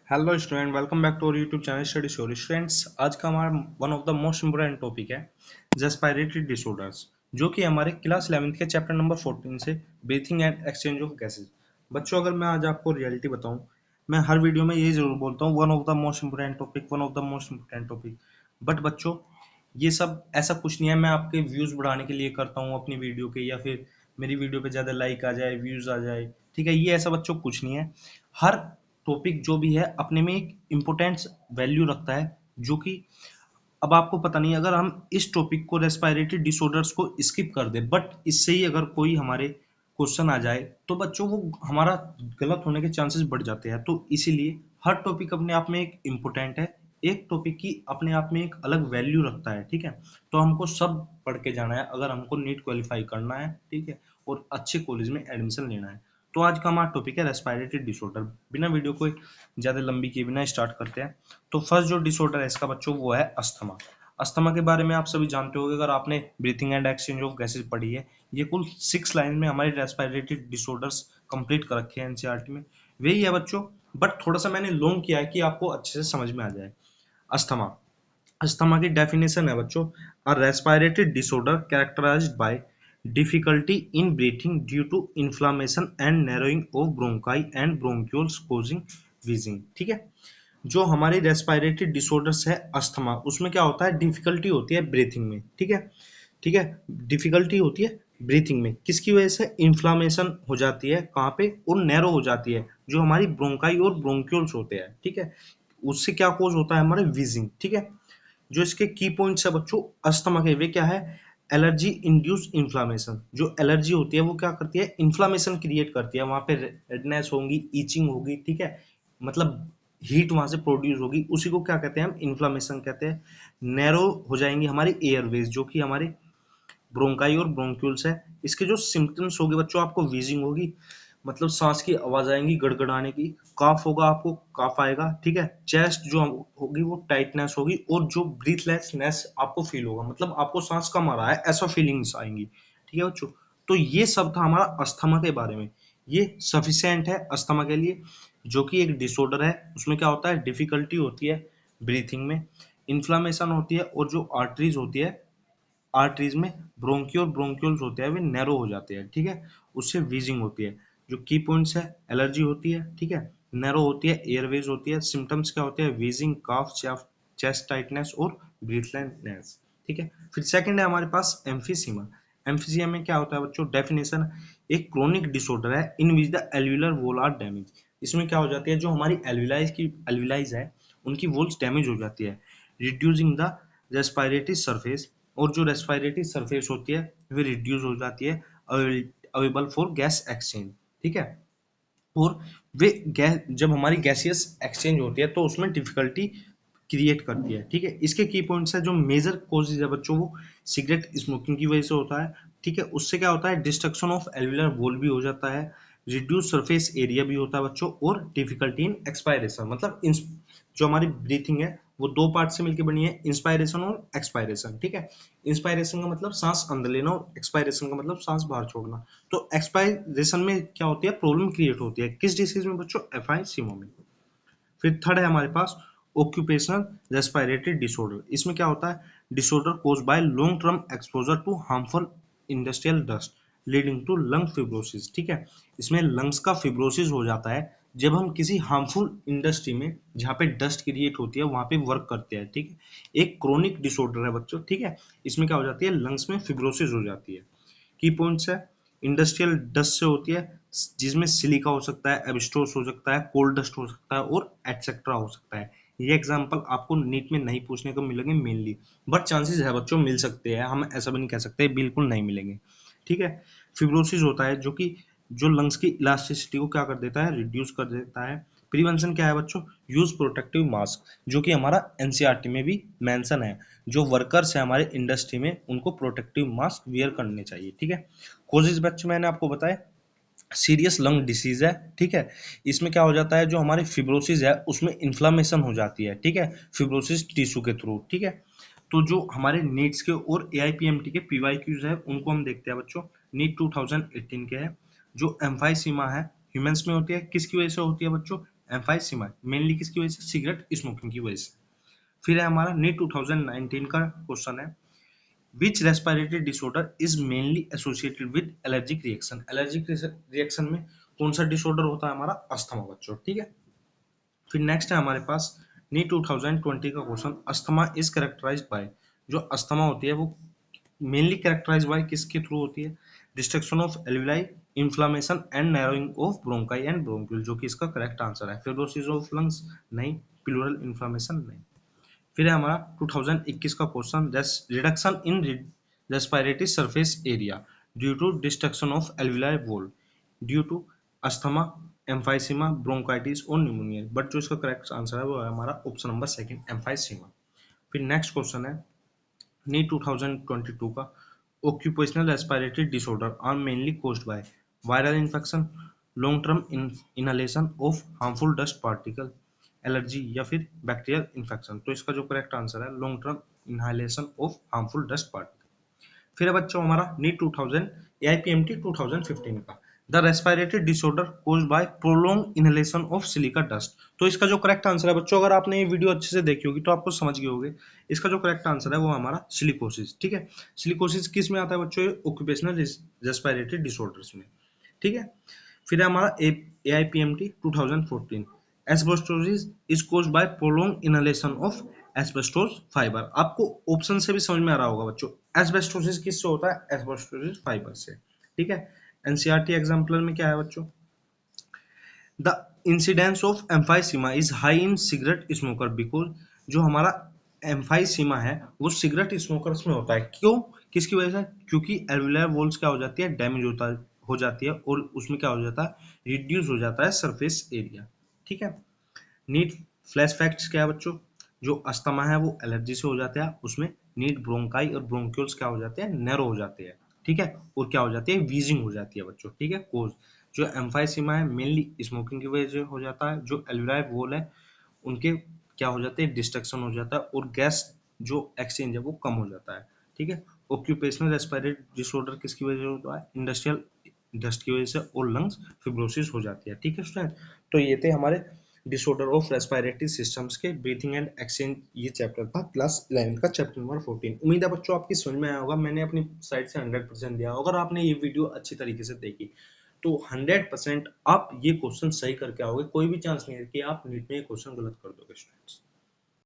Hello student, welcome back to our YouTube channel study story. Students, आज का हमारा one of the most important topic है respiratory disorders, जो कि हमारे क्लास 11th के चैप्टर नंबर 14 से breathing and exchange of gases. बच्चों, अगर मैं आज आपको रियलिटी बताऊं, मैं हर वीडियो में यही जरूर बोलता हूँ one of the most important topic, one of the most important topic. But बच्चों, ये सब ऐसा कुछ नहीं है मैं आपके व्यूज बढ़ाने के लिए करता हूँ अपनी वीडियो के, या फिर मेरी वीडियो पे ज़्यादा लाइक आ जाए, व्यूज आ जाए। ठीक है, ये ऐसा बच्चों कुछ नहीं है। हर टॉपिक जो भी है अपने में एक इम्पोर्टेंस वैल्यू रखता है, जो कि अब आपको पता नहीं, अगर हम इस टॉपिक को रेस्पिरेटरी डिसऑर्डर्स को स्किप कर दें, बट इससे ही अगर कोई हमारे क्वेश्चन आ जाए तो बच्चों वो हमारा गलत होने के चांसेस बढ़ जाते हैं। तो इसीलिए हर टॉपिक अपने आप में एक इम्पोर्टेंट है, एक टॉपिक की अपने आप में एक अलग वैल्यू रखता है। ठीक है, तो हमको सब पढ़ के जाना है अगर हमको नीट क्वालिफाई करना है। ठीक है, और अच्छे कॉलेज में एडमिशन लेना है। तो आज का हमारा टॉपिक है रेस्पिरेटरी डिसऑर्डर। बिना वीडियो को ज़्यादा लंबी किए बिना स्टार्ट करते हैं। तो फर्स्ट जो डिसऑर्डर है इसका बच्चों, वो है अस्थमा। अस्थमा के बारे में आप सभी जानते होंगे अगर आपने breathing and exchange of gases पढ़ी है। ये कुल 6 लाइन में हमारे रेस्पिरेटरी डिसऑर्डर्स कंप्लीट कर रखे हैं एनसीईआरटी में। वही है बच्चों, बट थोड़ा सा मैंने लॉन्ग किया है कि आपको अच्छे से समझ में आ जाए। अस्थमा, अस्थमा की डेफिनेशन है बच्चों, a respiratory disorder characterized by difficulty in breathing due to inflammation and narrowing of bronchi and bronchioles causing wheezing. ठीक है, जो हमारी रेस्पिरेटरी डिसऑर्डर्स है अस्थमा, उसमें क्या होता है, डिफिकल्टी होती है ब्रीथिंग में। ठीक है, ठीक है, डिफिकल्टी होती है ब्रीथिंग में, किसकी वजह से, इन्फ्लामेशन हो जाती है कहाँ पे, और नैरो हो जाती है जो हमारी ब्रोंकाई और ब्रोंक्यूल्स होते हैं। ठीक है, उससे क्या कोज होता है, हमारे व्हीजिंग। ठीक है, जो इसके की पॉइंट्स है बच्चों अस्थमा के, वे क्या है, एलर्जी इंड्यूस इन्फ्लामेशन। जो एलर्जी होती है वो क्या करती है, इन्फ्लामेशन क्रिएट करती है, वहां पे रेडनेस होगी, ईचिंग होगी। ठीक है, मतलब हीट वहां से प्रोड्यूस होगी, उसी को क्या कहते हैं, हम इन्फ्लामेशन कहते हैं। नैरो हो जाएंगी हमारी एयरवेज, जो कि हमारी ब्रोंकाई और ब्रोंक्यूल्स है। इसके जो सिम्टम्स होंगे बच्चों, आपको वीजिंग होगी, मतलब सांस की आवाज आएंगी गड़गड़ाने की, काफ होगा, आपको काफ आएगा। ठीक है, चेस्ट जो होगी वो टाइटनेस होगी, और जो ब्रीथलेसनेस आपको फील होगा, मतलब आपको सांस कम आ रहा है ऐसा फीलिंग्स आएंगी। ठीक है बच्चों, तो ये सब था हमारा अस्थमा के बारे में। ये सफिशिएंट है अस्थमा के लिए, जो कि एक डिसऑर्डर है। उसमें क्या होता है, डिफिकल्टी होती है ब्रीथिंग में, इन्फ्लामेशन होती है, और जो आर्टरीज होती है, आर्टरीज में ब्रोंकियो और ब्रोंक्यूल्स होते हैं वे नैरो हो जाते हैं। ठीक है, उससे वीजिंग होती है। जो की पॉइंट्स है, एलर्जी होती है, ठीक है, नैरो होती है, एयरवेज होती है, सिम्टम्स क्या होते हैं, वीजिंग, काफ, चेस्ट टाइटनेस और ब्रीथलेसनेस। ठीक है, फिर सेकंड है हमारे पास एम्फीसीमा। एम्फीसीमा में क्या होता है बच्चों, डेफिनेशन, एक क्रोनिक डिसऑर्डर है in which the alveolar wall are damage. इसमें क्या हो जाती है, जो हमारी एल्विलाइज है उनकी वॉल्स डैमेज हो जाती है, रिड्यूसिंग द रेस्पिरेटरी सरफेस, और जो रेस्पिरेटरी सरफेस होती है वे रिड्यूस हो जाती है, अवेलेबल फॉर गैस एक्सचेंज। ठीक है, और वे गैस, जब हमारी गैसियस एक्सचेंज होती है तो उसमें डिफिकल्टी क्रिएट करती है। ठीक है, इसके की पॉइंट्स है, जो मेजर कॉजेज है बच्चों, वो सिगरेट स्मोकिंग की वजह से होता है। ठीक है, उससे क्या होता है, डिस्ट्रक्शन ऑफ एल्वियुलर वॉल भी हो जाता है, रिड्यूस सरफेस एरिया भी होता है बच्चों, और डिफिकल्टी इन एक्सपायरेशन। मतलब जो हमारी ब्रीथिंग है वो दो पार्ट से मिलकर बनी है, इंस्पायरेशन और एक्सपायरेशन। ठीक है, इंस्पायरेशन का मतलब सांस अंदर लेना, और एक्सपायरेशन का मतलब सांस बाहर छोड़ना। तो एक्सपायरेशन में क्या होती है, प्रॉब्लम क्रिएट होती है, किस डिसीज में बच्चों, एफआईसीओ में। फिर थर्ड है हमारे पास ऑक्यूपेशनल रेस्पिरेटरी डिसऑर्डर। इसमें क्या होता है, disorder cause by long term exposure to harmful industrial dust leading to lung fibrosis. ठीक है, इसमें लंग्स का फिब्रोसिस हो जाता है जब हम किसी हार्मफुल इंडस्ट्री में, जहाँ पे डस्ट क्रिएट होती है, वहां पे वर्क करते हैं। ठीक है, एक क्रोनिक डिसऑर्डर है बच्चों। ठीक है, इसमें क्या हो जाती है, लंग्स में फिब्रोसिस हो जाती है। की पॉइंट्स है, इंडस्ट्रियल डस्ट से होती है, जिसमें सिलिका हो सकता है, एब्स्टोस हो सकता है, कोल डस्ट हो सकता है, और एटसेट्रा हो सकता है। ये एग्जांपल आपको नीट में नहीं पूछने को मिलेंगे मेनली, बट चांसेस है बच्चों मिल सकते हैं, हम ऐसा भी नहीं कह सकते बिल्कुल नहीं मिलेंगे। ठीक है, फिब्रोसिस होता है जो कि जो लंग्स की इलास्टिसिटी को क्या कर देता है, रिड्यूस कर देता है। प्रिवेंशन क्या है बच्चों, यूज प्रोटेक्टिव मास्क, जो कि हमारा एनसीईआरटी में भी मेंशन है, जो वर्कर्स है हमारे इंडस्ट्री में उनको प्रोटेक्टिव मास्क वियर करने चाहिए। ठीक है, कोजेज बच्चे मैंने आपको बताया, सीरियस लंग डिसीज है। ठीक है, इसमें क्या हो जाता है, जो हमारी फिब्रोसिस है उसमें इन्फ्लामेशन हो जाती है। ठीक है, फिब्रोसिस टिश्यू के थ्रू। ठीक है, तो जो हमारे नीट्स के और एआईपीएमटी के पीवाईक्यूज है उनको हम देखते हैं बच्चों। नीट 2018 के है, जो एम्फाइसीमा है ह्यूमंस में होती है, किसकी वजह से होती है बच्चों, एम्फाइसीमा मेनली किसकी वजह से, सिगरेट स्मोकिंग की वजह से। फिर है हमारा नीट 2019 का क्वेश्चन है, which respiratory disorder is mainly associated with allergic reaction. Allergic reaction में कौन सा डिसऑर्डर होता है हमारा, अस्थमा बच्चों, ठीक है। फिर नेक्स्ट है हमारे पास नीट 2020 का question, asthma is characterized by. जो अस्थमा होती है वो मेनली कैरेक्टराइज बाय किसके थ्रू होती है, destruction of alveoli, inflammation and narrowing of bronchi and bronchiole, जो कि इसका करेक्ट आंसर है। फिब्रोसिस ऑफ लंग्स नहीं, प्लूरल इन्फ्लामेशन नहीं। फिर है हमारा 2021 का question, reduction in respiratory surface area due to destruction of alveoli wall due to asthma, emphysema, bronchitis और न्यूमोनिया, बट जो इसका करेक्ट आंसर है वो है हमारा ऑप्शन नंबर सेकंड, एम्फाइसीमा। फिर नेक्स्ट क्वेश्चन है नीट 2022 का, occupational respiratory disorder are mainly caused by viral infection, long term inhalation of harmful dust particle, allergy या फिर बैक्टीरियल इन्फेक्शन। तो इसका जो करेक्ट आंसर है long term inhalation of harmful dust particle. फिर है बच्चों हमारा नीट 2000 एआईपीएमटी 2015 का, the respiratory disorder caused by prolong inhalation of silica dust. तो इसका जो करेक्ट आंसर है बच्चों, अगर आपने ये वीडियो अच्छे से देखी होगी तो आपको समझ गए होंगे, इसका जो करेक्ट आंसर है वो हमारा सिलिकोसिस, ठीक है। सिलिकोसिस किस में आता है बच्चों, ऑक्यूपेशनल रेस्पिरेटरी डिसऑर्डर्स में, ठीक है। फिर है हमारा AIPMT 2014, asbestosis is caused by prolong inhalation of asbestos fibre. आपको ऑप्शन से भी समझ में आ रहा होगा बच्चों, एस्बेस्टोसिस किससे होता है, एस्बेस्टोसिस फाइबर से, ठीक है। एनसीईआरटी एग्जाम्पल में क्या है बच्चों, the incidence of emphysema is high in cigarette smoker because, जो हमारा एम्फाइसीमा है वो सिगरेट स्मोकर्स में होता है। क्यों, किसकी वजह से, क्योंकि एल्वियोलार वॉल्स क्या हो जाती है, डैमेज हो जाती है और उसमें क्या हो जाता है, रिड्यूस हो जाता है सरफेस एरिया, ठीक है। नीट फ्लैश फैक्ट्स क्या है बच्चों, जो अस्थमा है वो एलर्जी से हो जाता है, उसमें नीट ब्रोंकाई और ब्रोंक्यूल्स क्या हो जाते हैं, नैरो हो जाते हैं, ठीक है। और क्या हो जाती है, वीजिंग हो जाती है बच्चों, ठीक है। कोज जो एम्फाइसीमा है मेनली स्मोकिंग की वजह से हो जाता है, जो एल्वियोलार वॉल है उनके क्या हो जाते हैं, डिस्ट्रक्शन हो जाता है और गैस जो एक्सचेंज है वो कम हो जाता है, ठीक है। ऑक्यूपेशनल रेस्पिरेटरी डिसऑर्डर किसकी वजह से होता है, इंडस्ट्रियल डस्ट की वजह से और लंग्स फिब्रोसिस हो जाती है, ठीक है स्टूडेंट। तो ये थे हमारे डिसऑर्डर ऑफ रेस्पिरेटरी सिस्टम्स के ब्रीथिंग एंड एक्सचेंज, ये चैप्टर था क्लास 11 का, चैप्टर नंबर 14। उम्मीद है बच्चों आपकी समझ में आया होगा, मैंने अपनी साइड से 100% दिया। अगर आपने ये वीडियो अच्छी तरीके से देखी तो 100% आप ये क्वेश्चन सही करके आओगे, कोई भी चांस नहीं है कि आप नीट में ये क्वेश्चन गलत कर दोगे स्टूडेंट्स।